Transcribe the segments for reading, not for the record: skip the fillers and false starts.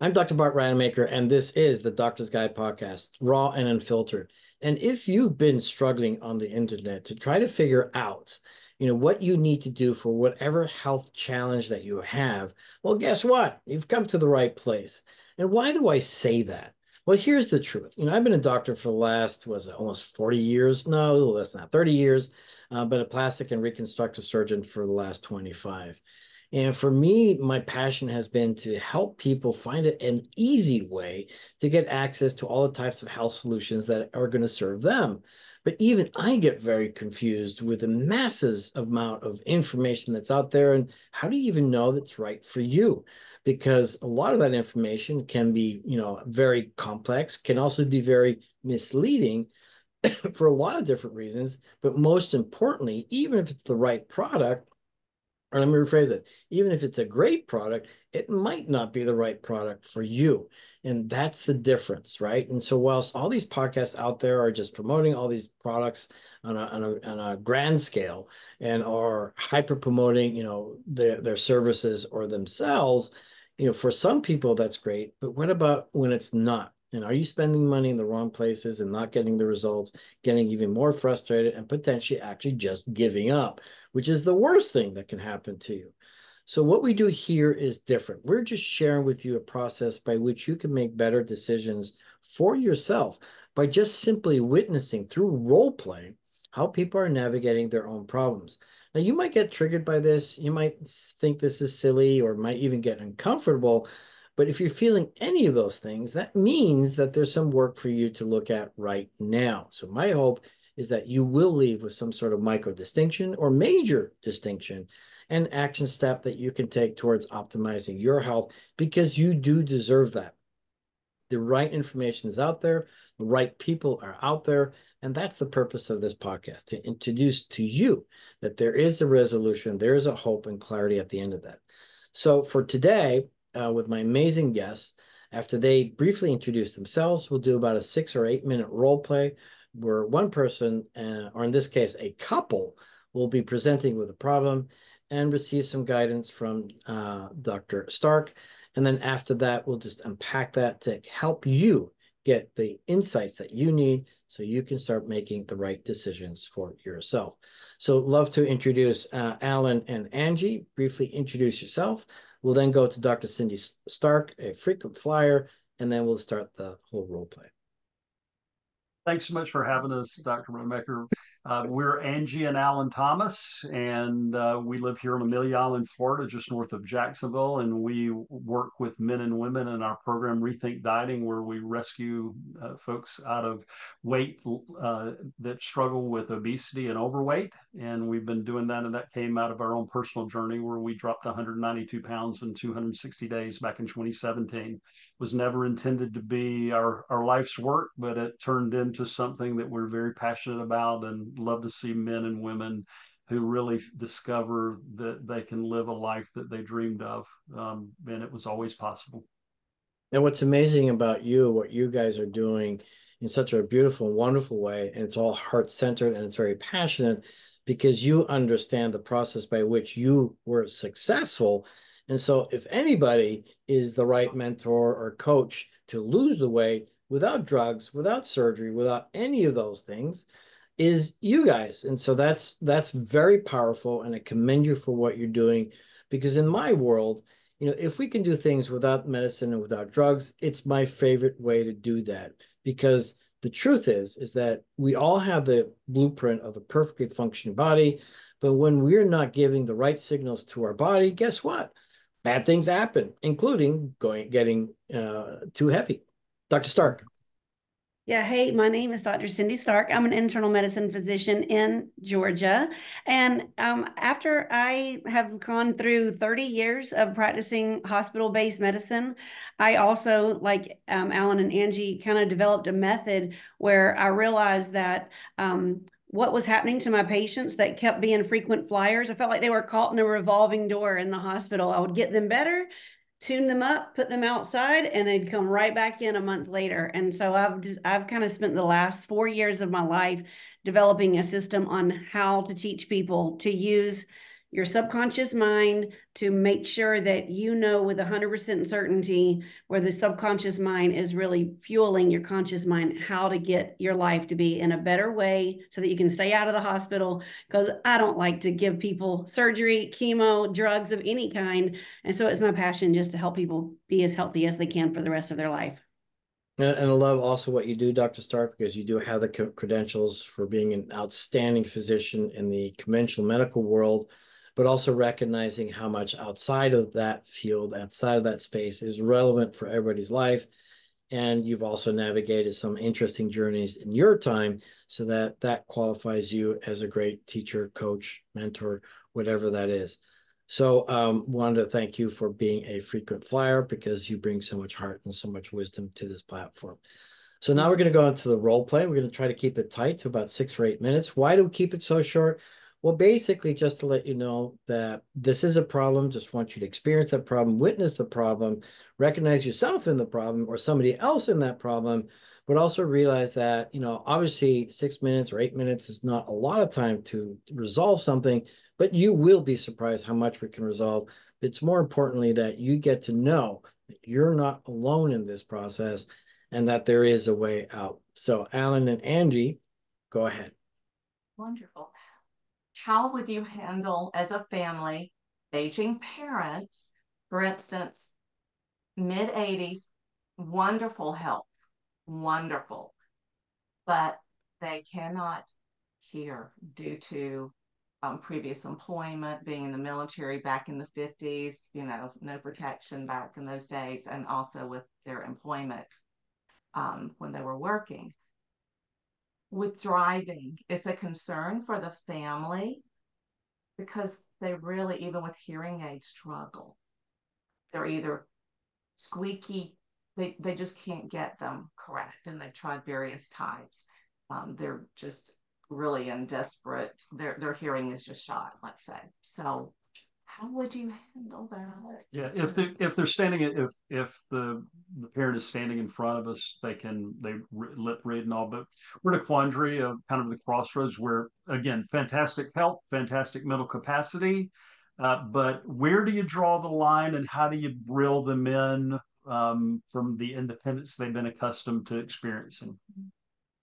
I'm Dr. Bart Rademaker, and this is the Doctor's Guide podcast, raw and unfiltered. And if you've been struggling on the internet to try to figure out, what you need to do for whatever health challenge that you have, well, guess what? You've come to the right place. And why do I say that? Well, here's the truth. I've been a doctor for the last, was it almost 40 years? No, a little less than that, 30 years, but a plastic and reconstructive surgeon for the last 25. And for me, my passion has been to help people find an easy way to get access to all the types of health solutions that are going to serve them. But even I get very confused with the massive amount of information that's out there. And how do you even know that's right for you? Because a lot of that information can be, very complex, can also be very misleading for a lot of different reasons. But most importantly, even if it's the right product, or let me rephrase it, even if it's a great product, it might not be the right product for you. And that's the difference, right? And so whilst all these podcasts out there are just promoting all these products on a grand scale and are hyper promoting, their services or themselves, for some people that's great, but what about when it's not? And are you spending money in the wrong places and not getting the results, getting even more frustrated and potentially actually just giving up, which is the worst thing that can happen to you? So what we do here is different. We're just sharing with you a process by which you can make better decisions for yourself by just simply witnessing through role play how people are navigating their own problems. Now, you might get triggered by this. You might think this is silly or might even get uncomfortable. But if you're feeling any of those things, that means that there's some work for you to look at right now. So my hope is that you will leave with some sort of micro distinction or major distinction and action step that you can take towards optimizing your health, because you do deserve that. The right information is out there, the right people are out there, and that's the purpose of this podcast, to introduce to you that there is a resolution, there is a hope and clarity at the end of that. So for today, with my amazing guests, after they briefly introduce themselves, we'll do about a 6 or 8 minute role play where one person, or in this case, a couple, will be presenting with a problem and receive some guidance from Dr. Starke. And then after that, we'll just unpack that to help you get the insights that you need so you can start making the right decisions for yourself. So love to introduce Alan and Angie. Briefly introduce yourself. We'll then go to Dr. Cindy Starke, a frequent flyer, and then we'll start the whole role play. Thanks so much for having us, Dr. Rademaker. We're Angie and Alan Thomas, and we live here on Amelia Island, Florida, just north of Jacksonville. And we work with men and women in our program, Rethink Dieting, where we rescue folks out of weight that struggle with obesity and overweight. And we've been doing that, and that came out of our own personal journey where we dropped 192 pounds in 260 days back in 2017. Was never intended to be our life's work, but it turned into something that we're very passionate about and love to see men and women who really discover that they can live a life that they dreamed of. And it was always possible. And what's amazing about you, what you guys are doing in such a beautiful and wonderful way, and it's all heart-centered and it's very passionate because you understand the process by which you were successful. And so if anybody is the right mentor or coach to lose the weight without drugs, without surgery, without any of those things, is you guys. And so that's very powerful, and I commend you for what you're doing, because in my world, if we can do things without medicine and without drugs, it's my favorite way to do that. Because the truth is that we all have the blueprint of a perfectly functioning body, but when we're not giving the right signals to our body, guess what? Bad things happen, including getting too heavy. Dr. Starke. Yeah, hey, my name is Dr. Cindy Starke. I'm an internal medicine physician in Georgia. And after I have gone through 30 years of practicing hospital-based medicine, I also, like Alan and Angie, kind of developed a method where I realized that what was happening to my patients that kept being frequent flyers, I felt like they were caught in a revolving door in the hospital. I would get them better, tune them up, put them outside, and they'd come right back in a month later. And so I've kind of spent the last 4 years of my life developing a system on how to teach people to use your subconscious mind to make sure that you know with 100% certainty where the subconscious mind is really fueling your conscious mind, how to get your life to be in a better way so that you can stay out of the hospital. Because I don't like to give people surgery, chemo, drugs of any kind. And so it's my passion just to help people be as healthy as they can for the rest of their life. And I love also what you do, Dr. Stark, because you do have the credentials for being an outstanding physician in the conventional medical world, but also recognizing how much outside of that field, outside of that space is relevant for everybody's life. And you've also navigated some interesting journeys in your time so that that qualifies you as a great teacher, coach, mentor, whatever that is. So wanted to thank you for being a frequent flyer because you bring so much heart and so much wisdom to this platform. So now we're going to go into the role play. We're going to try to keep it tight to about 6 or 8 minutes. Why do we keep it so short? Well, basically, just to let you know that this is a problem. Just want you to experience that problem, witness the problem, recognize yourself in the problem or somebody else in that problem, but also realize that, obviously 6 minutes or 8 minutes is not a lot of time to resolve something, but you will be surprised how much we can resolve. It's more importantly that you get to know that you're not alone in this process and that there is a way out. So Alan and Angie, go ahead. Wonderful. How would you handle as a family aging parents, for instance, mid-80s, wonderful health, wonderful, but they cannot hear due to previous employment, being in the military back in the 50s, no protection back in those days, and also with their employment when they were working. With driving, it's a concern for the family because they really, even with hearing aids, struggle. They're either squeaky, they just can't get them correct, and they've tried various types. They're just really in desperate, their hearing is just shot, let's say. So how would you handle that? Yeah, if they're standing, if the parent is standing in front of us, they lip read and all. But we're in a quandary of kind of the crossroads where, again, fantastic health, fantastic mental capacity, but where do you draw the line, and how do you reel them in from the independence they've been accustomed to experiencing?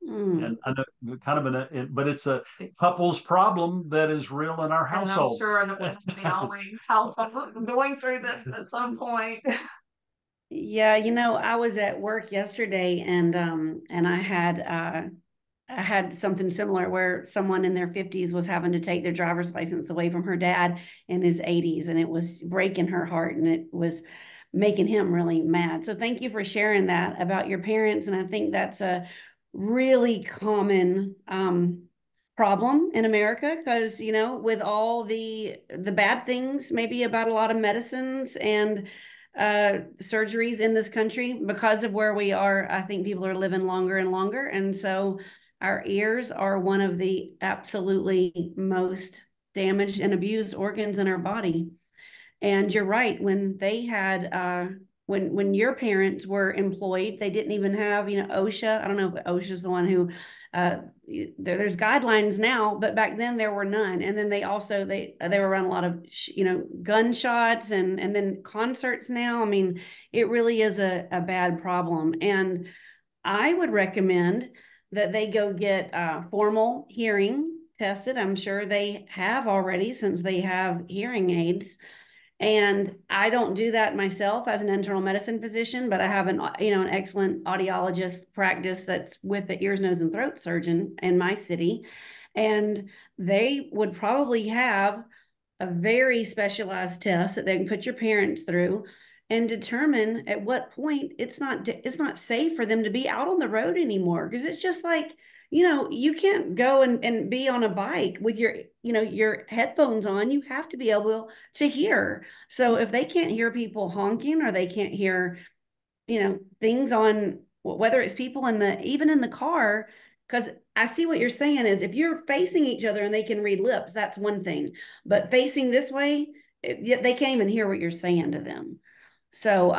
And I know kind of but it's a couple's problem that is real in our household. And I'm sure in the West Valley household going through that at some point. Yeah, I was at work yesterday and I had something similar where someone in their 50s was having to take their driver's license away from her dad in his 80s, and it was breaking her heart and it was making him really mad. So thank you for sharing that about your parents. And I think that's a really common problem in America because, with all the bad things maybe about a lot of medicines and surgeries in this country, because of where we are, I think people are living longer and longer. And so our ears are one of the absolutely most damaged and abused organs in our body. And you're right, when they had when your parents were employed, they didn't even have, OSHA. I don't know if OSHA's the one who there's guidelines now, but back then there were none. And then they were around a lot of gunshots and then concerts now. I mean, it really is a bad problem. And I would recommend that they go get formal hearing tested. I'm sure they have already since they have hearing aids. And I don't do that myself as an internal medicine physician, but I have an excellent audiologist practice that's with the ears, nose, and throat surgeon in my city. And they would probably have a very specialized test that they can put your parents through and determine at what point it's not safe for them to be out on the road anymore. Because it's just like, you can't go and be on a bike with your headphones on. You have to be able to hear. So if they can't hear people honking, or they can't hear, things on, whether it's people even in the car, because I see what you're saying is if you're facing each other and they can read lips, that's one thing. But facing this way, they can't even hear what you're saying to them. So,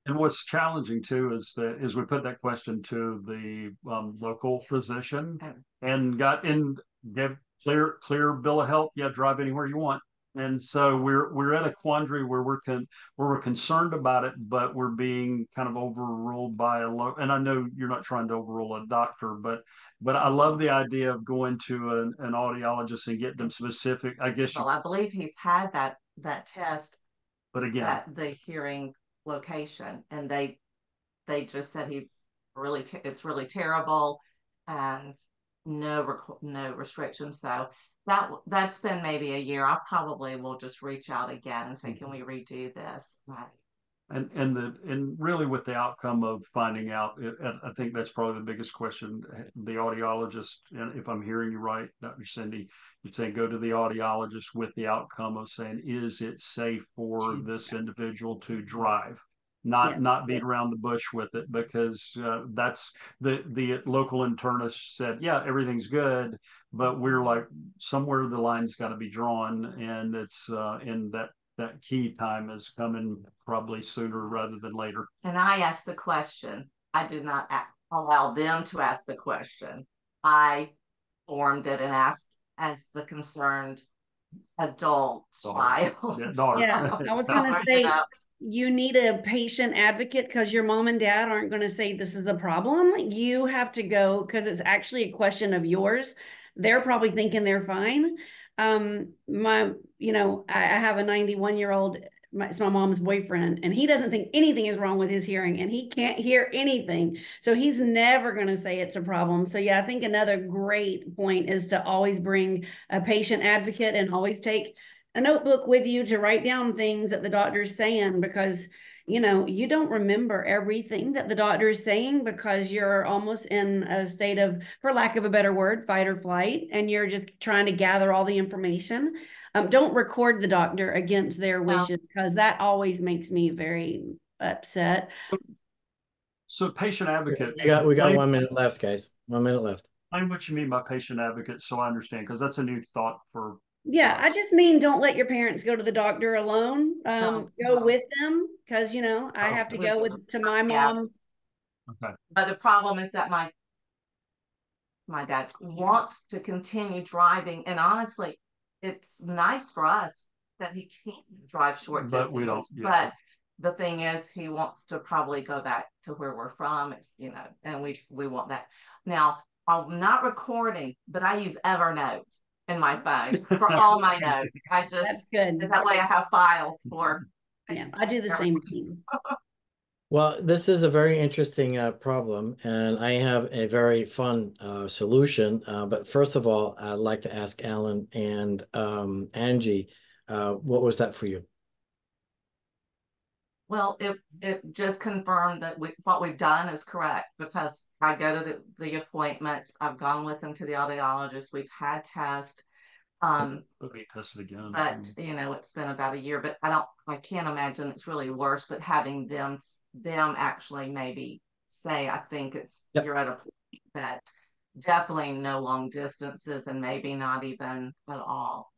and what's challenging too is we put that question to the local physician and gave clear bill of health. Yeah, drive anywhere you want. And so we're at a quandary where we're concerned about it, but we're being kind of overruled by and I know you're not trying to overrule a doctor, but I love the idea of going to an audiologist and get them specific. I guess Well, I believe he's had that test but again, at the hearing location, and they just said it's really terrible, and no restrictions. So that's been maybe a year. I probably will just reach out again and say, can we redo this? Right. And really with the outcome of finding out, I think that's probably the biggest question. The audiologist, and if I'm hearing you right, Dr. Cindy, you'd say go to the audiologist with the outcome of saying, is it safe for this individual to drive? Not beat around the bush with it, because that's the local internist said, yeah, everything's good, but we're like, somewhere the line's got to be drawn, and it's in that key time is coming probably sooner rather than later. And I asked the question. I did not allow them to ask the question. I formed it and asked as the concerned adult child. Yeah, I was going to say, you need a patient advocate, because your mom and dad aren't going to say this is a problem. You have to go, because it's actually a question of yours. They're probably thinking they're fine. I have a 91-year-old, it's my mom's boyfriend, and he doesn't think anything is wrong with his hearing, and he can't hear anything. So he's never going to say it's a problem. So yeah, I think another great point is to always bring a patient advocate and always take a notebook with you to write down things that the doctor is saying, because you don't remember everything that the doctor is saying, because you're almost in a state of, for lack of a better word, fight or flight, and you're just trying to gather all the information. Don't record the doctor against their wishes, because that always makes me very upset. So patient advocate. We got 1 minute left, guys. 1 minute left. Explain what you mean by patient advocate, so I understand, because that's a new thought for. Yeah, I just mean don't let your parents go to the doctor alone. Go with them, because I have to go to my mom. Okay. But the problem is that my dad wants to continue driving, and honestly, it's nice for us that he can't drive short distances. But we don't. Yeah. But the thing is, he wants to probably go back to where we're from. It's and we want that. Now, I'm not recording, but I use Evernote in my phone for all my notes. That's good. That way I have files for. Yeah, I do the same thing. Well, this is a very interesting problem, and I have a very fun solution. But first of all, I'd like to ask Alan and Angie, what was that for you? Well, it just confirmed that what we've done is correct, because I go to the appointments. I've gone with them to the audiologist. We've had tests. We'll be tested again. But it's been about a year. But I can't imagine it's really worse. But having them actually maybe say, I think you're at a point that definitely no long distances, and maybe not even at all.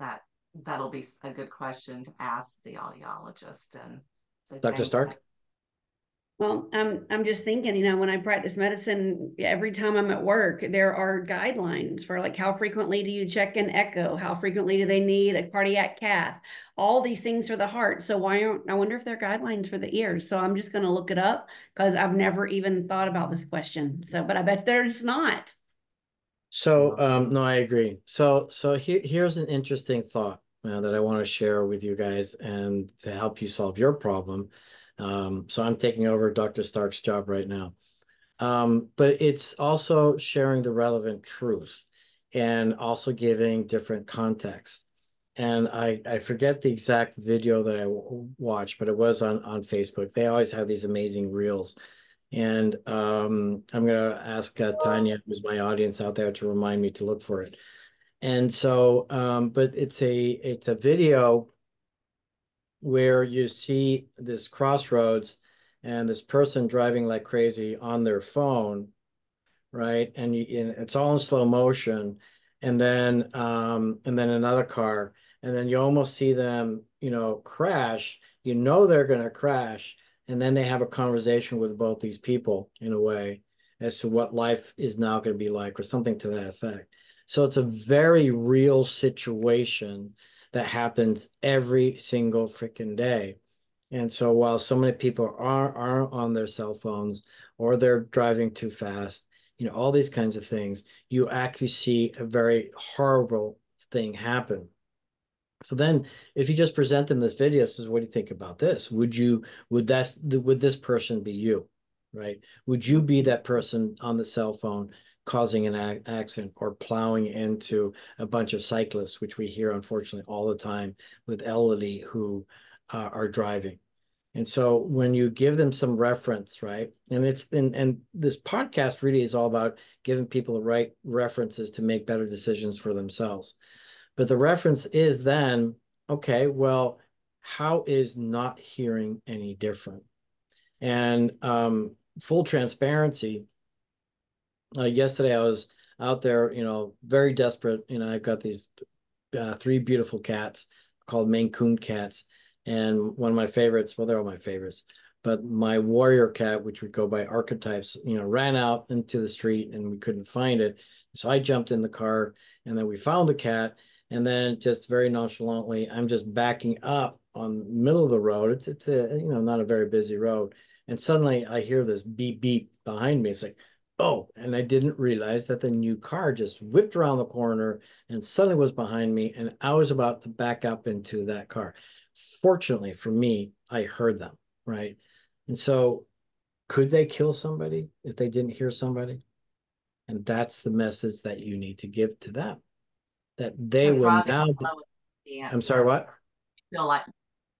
That'll be a good question to ask the audiologist. And Dr. Starke? Well, I'm just thinking, when I practice medicine, every time I'm at work, there are guidelines for, like, how frequently do you check an echo? How frequently do they need a cardiac cath? All these things for the heart. So I wonder if there are guidelines for the ears. So I'm just going to look it up, because I've never even thought about this question. So, but I bet there's not. So, no, I agree. So here's an interesting thought that I want to share with you guys, and to help you solve your problem. So I'm taking over Dr. Stark's job right now. But it's also sharing the relevant truth, and also giving different context. And I forget the exact video that I watched, but it was on Facebook. They always have these amazing reels. And I'm going to ask Tanya, who's my audience out there, to remind me to look for it. And so, but it's a video where you see this crossroads, and this person driving like crazy on their phone, right? And it's all in slow motion, and then another car, and then you almost see them, crash. They're going to crash, and then they have a conversation with both these people in a way as to what life is now going to be like, or something to that effect. So it's a very real situation that happens every single freaking day. And so while so many people are on their cell phones or they're driving too fast, all these kinds of things, you actually see a very horrible thing happen. So then if you just present them this video, says, what do you think about this? Would this person be you? Right? Would you be that person on the cell phone causing an accident or plowing into a bunch of cyclists, which we hear unfortunately all the time with elderly who are driving? And so when you give them some reference, right? And this podcast really is all about giving people the right references to make better decisions for themselves. But the reference is then, okay, well, how is not hearing any different? And full transparency, yesterday I was out there, very desperate. I've got these three beautiful cats called Maine Coon cats. And one of my favorites, well, they're all my favorites, but my warrior cat, which would go by archetypes, ran out into the street and we couldn't find it. So I jumped in the car and then we found the cat. And then just very nonchalantly, I'm just backing up on the middle of the road. It's a, not a very busy road. And suddenly I hear this beep beep behind me. It's like, oh, and I didn't realize that the new car just whipped around the corner and suddenly was behind me, and I was about to back up into that car. Fortunately for me, I heard them, right? And so could they kill somebody if they didn't hear somebody? And that's the message that you need to give to them, that they Because will driving now be, slow is the I'm sorry, answer. what? I feel like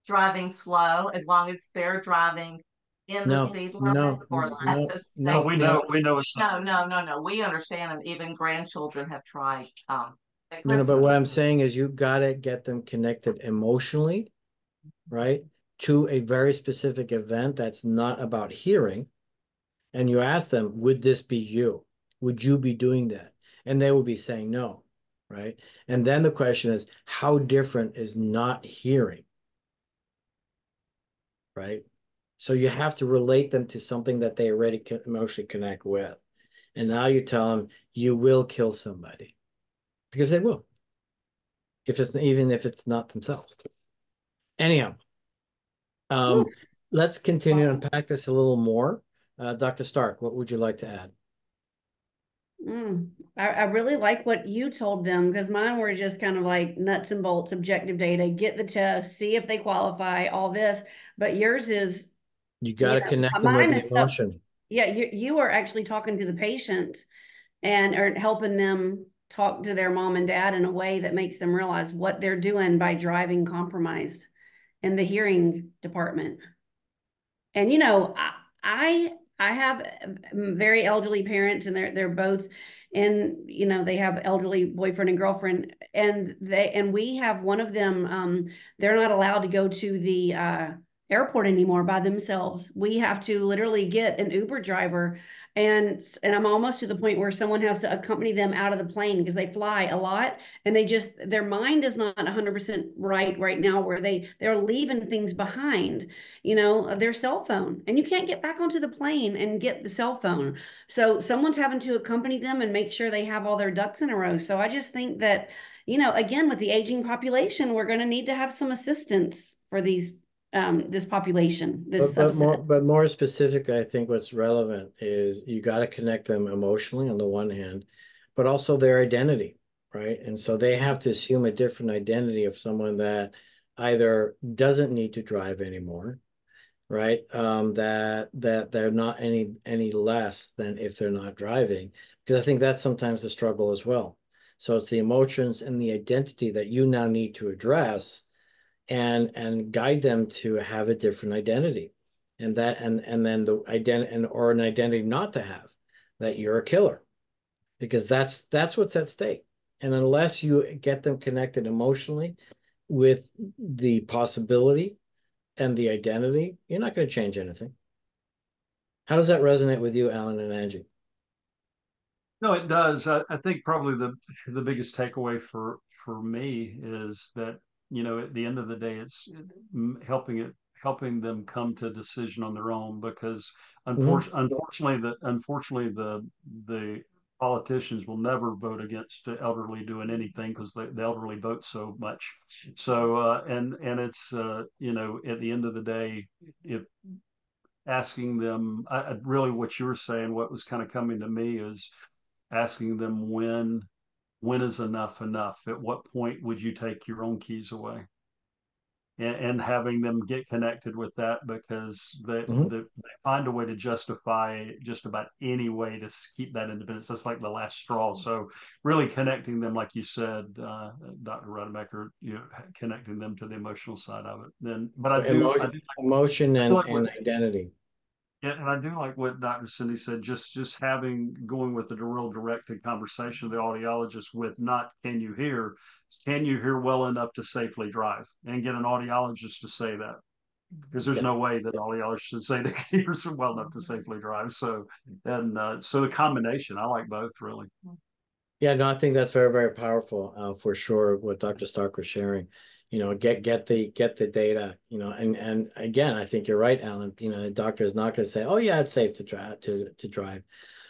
driving slow, as long as they're driving in the No, speed limit no, or no, less, Oh, they no, we no, know, we know it's not. no. We understand, and even grandchildren have tried at no, but what Christmas. I'm saying is you got to get them connected emotionally, right? To a very specific event that's not about hearing. And you ask them, would this be you? Would you be doing that? And they will be saying no, right? And then the question is, how different is not hearing, right? So you have to relate them to something that they already can emotionally connect with. And now you tell them you will kill somebody because they will, even if it's not themselves. Anyhow, Whew. let's continue to unpack this a little more. Dr. Stark, what would you like to add? I really like what you told them, because mine were just kind of like nuts and bolts, objective data, get the test, see if they qualify, all this. But yours is, You got to connect them with mine the is stuff. emotion. Yeah, you are actually talking to the patient and are helping them talk to their mom and dad in a way that makes them realize what they're doing by driving compromised in the hearing department. And I have very elderly parents, and they're both in, they have elderly boyfriend and girlfriend, and we have one of them, they're not allowed to go to the airport anymore by themselves. We have to literally get an Uber driver, and I'm almost to the point where someone has to accompany them out of the plane, because they fly a lot, and their mind is not 100% right now, where they're leaving things behind, their cell phone, and you can't get back onto the plane and get the cell phone. So someone's having to accompany them and make sure they have all their ducks in a row. So I just think that, again, with the aging population, we're going to need to have some assistance for this population, this subset. But more specific, I think what's relevant is you got to connect them emotionally on the one hand, but also their identity, right? And so they have to assume a different identity of someone that either doesn't need to drive anymore, right? That they're not any less than if they're not driving, because I think that's sometimes the struggle as well. So it's the emotions and the identity that you now need to address and guide them to have a different identity, and then the identity, and or an identity not to have, that you're a killer, because that's what's at stake. And unless you get them connected emotionally with the possibility and the identity, you're not going to change anything. How does that resonate with you, Alan and Angie? No, it does. I think probably the biggest takeaway for me is that, at the end of the day, it's helping them come to a decision on their own, because Mm-hmm. unfortunately the politicians will never vote against the elderly doing anything because the elderly vote so much. So and it's you know, at the end of the day, if asking them, really what you were saying, what was kind of coming to me is asking them when is enough enough? At what point would you take your own keys away? And having them get connected with that, because they find a way to justify just about any way to keep that independence. That's like the last straw. So really connecting them, like you said, Dr. Rademaker, you know, connecting them to the emotional side of it. Then, but Emotion I do like and identity. yeah, and I do like what Dr. Cindy said, just having going with a real directed conversation with the audiologist with not can you hear well enough to safely drive, and get an audiologist to say that, because there's no way that audiologists should say they can hear well enough to safely drive. So and so the combination, I like both really. Yeah, no, I think that's very, very powerful, for sure, what Dr. Stark was sharing. You know, get the data, you know, and again, I think you're right, Alan. You know, the doctor is not going to say, "Oh yeah, it's safe to drive to drive."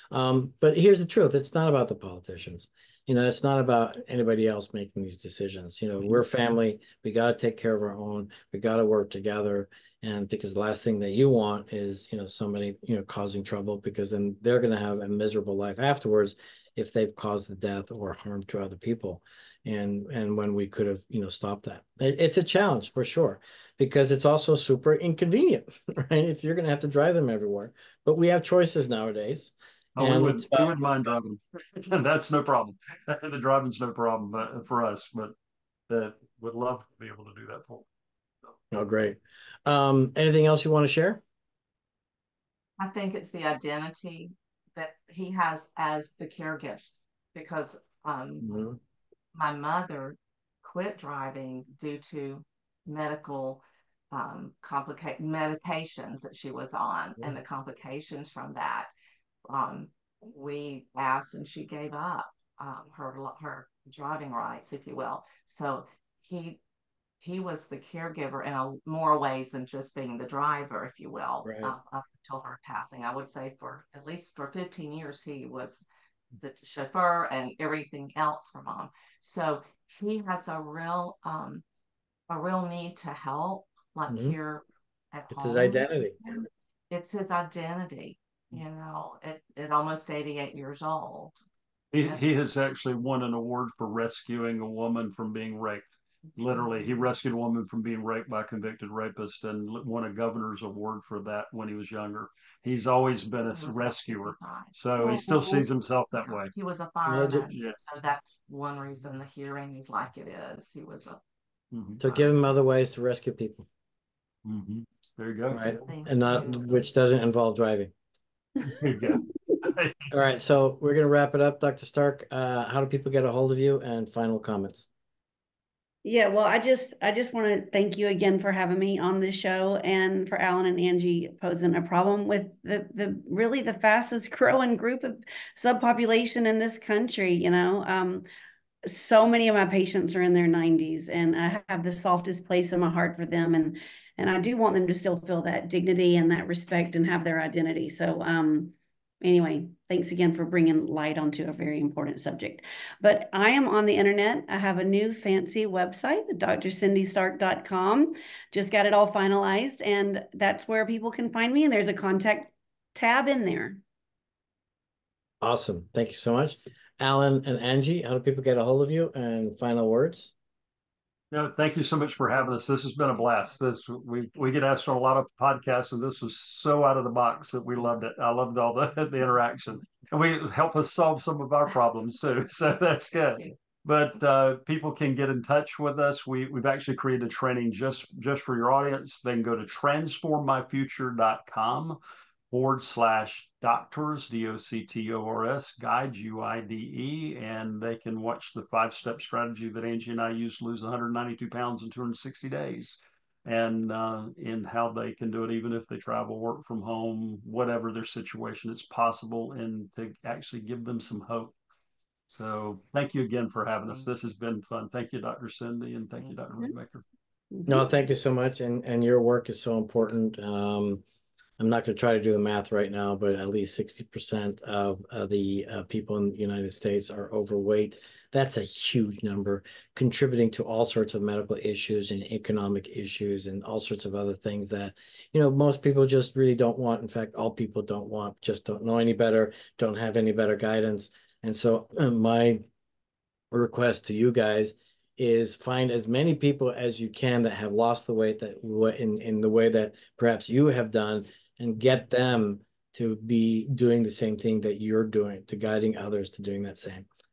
But here's the truth: it's not about the politicians. You know, it's not about anybody else making these decisions. You know, we're family. We got to take care of our own. We got to work together. And because the last thing that you want is, you know, somebody, you know, causing trouble, because then they're going to have a miserable life afterwards if they've caused the death or harm to other people. And when we could have, you know, stopped that. It's a challenge for sure, because it's also super inconvenient, right? If you're going to have to drive them everywhere. But we have choices nowadays. Oh, And we would mind driving. That's no problem. The driving's no problem for us, but that would love to be able to do that for. oh, great. Anything else you want to share? I think it's the identity that he has as the caregiver, because Mhm. my mother quit driving due to medical medications that she was on, and the complications from that. Um, we asked, and she gave up her driving rights, if you will. So he he was the caregiver in more ways than just being the driver, if you will, Right. up until her passing. I would say for at least for 15 years, he was the chauffeur and everything else for mom. So he has a real need to help, like Mhm. here at It's his home. identity. It's his identity, you know, at almost 88 years old. He has actually won an award for rescuing a woman from being raped. Literally, he rescued a woman from being raped by a convicted rapist and won a governor's award for that when he was younger. He's always been a rescuer, so he still sees himself that way. He was a Well, fireman, yeah. So that's one reason the hearing is like it is. He was a so give him other ways to rescue people, there you go. right? And not, which doesn't involve driving. There you go. All right, so we're going to wrap it up. Dr. Stark, how do people get a hold of you, and final comments? Yeah, well, I just want to thank you again for having me on this show, and for Alan and Angie posing a problem with the really the fastest growing group of subpopulation in this country. You know, so many of my patients are in their 90s, and I have the softest place in my heart for them, and I do want them to still feel that dignity and that respect and have their identity. So anyway, thanks again for bringing light onto a very important subject. But I am on the internet. I have a new fancy website, drscindystark.com. Just got it all finalized, and that's where people can find me, and there's a contact tab in there. Awesome. Thank you so much. Alan and Angie, how do people get a hold of you, and final words? No, thank you so much for having us. This has been a blast. We get asked on a lot of podcasts, and this was so out of the box that we loved it. I loved all the interaction, and we help us solve some of our problems too. So that's good. But people can get in touch with us. We've actually created a training just for your audience. They can go to transformmyfuture.com /doctors, DOCTORS, guide, GUIDE, and they can watch the 5-step strategy that Angie and I use to lose 192 pounds in 260 days, and in how they can do it even if they travel, work from home, whatever their situation, it's possible, and to actually give them some hope. So thank you again for having us. This has been fun. Thank you, Dr. Cindy, and thank you, Dr. Rademaker. No, thank you so much. And your work is so important. I'm not going to try to do the math right now, but at least 60% of the people in the United States are overweight. That's a huge number, contributing to all sorts of medical issues and economic issues and all sorts of other things that, most people just really don't want. In fact, all people don't want, just don't know any better, don't have any better guidance. And so my request to you guys is find as many people as you can that have lost the weight that in the way that perhaps you have done, and get them to be doing the same thing that you're doing, to guiding others to doing that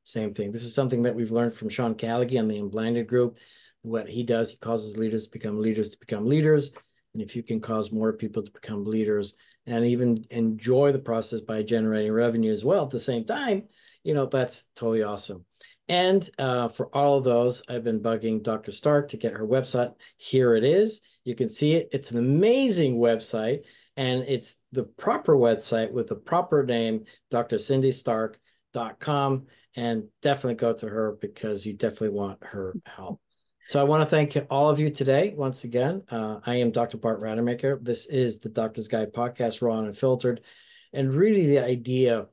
same thing. This is something that we've learned from Sean Callaghan on the Unblinded group. What he does, he causes leaders to become leaders to become leaders. And if you can cause more people to become leaders and even enjoy the process by generating revenue as well at the same time, that's totally awesome. And for all of those, I've been bugging Dr. Stark to get her website. Here it is. You can see it. It's an amazing website, and it's the proper website with the proper name, drcindystark.com. And definitely go to her because you definitely want her help. So I want to thank all of you today. Once again, I am Dr. Bart Rademaker. This is the Doctor's Guide podcast, raw and unfiltered. And really the idea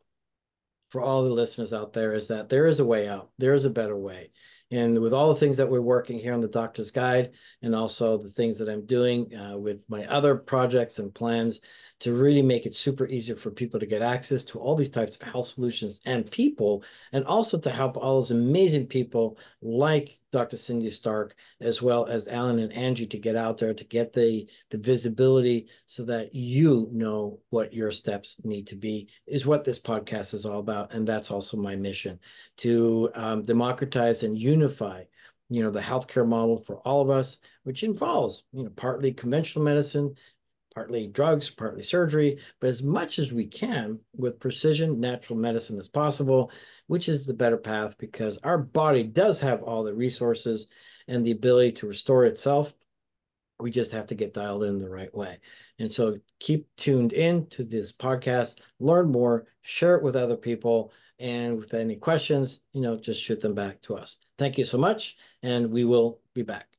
for all the listeners out there is that there is a way out. There is a better way. And with all the things that we're working here on the Doctor's Guide, and also the things that I'm doing with my other projects and plans to really make it super easy for people to get access to all these types of health solutions and people, and also to help all those amazing people like Dr. Cindy Stark, as well as Alan and Angie, to get out there, to get the visibility so that you know what your steps need to be, is what this podcast is all about. And that's also my mission, to democratize and unify the healthcare model for all of us, which involves partly conventional medicine, partly drugs, partly surgery, but as much as we can with precision natural medicine as possible, which is the better path, because our body does have all the resources and the ability to restore itself. We just have to get dialed in the right way. And so keep tuned in to this podcast, learn more, share it with other people, and with any questions, just shoot them back to us. Thank you so much, and we will be back.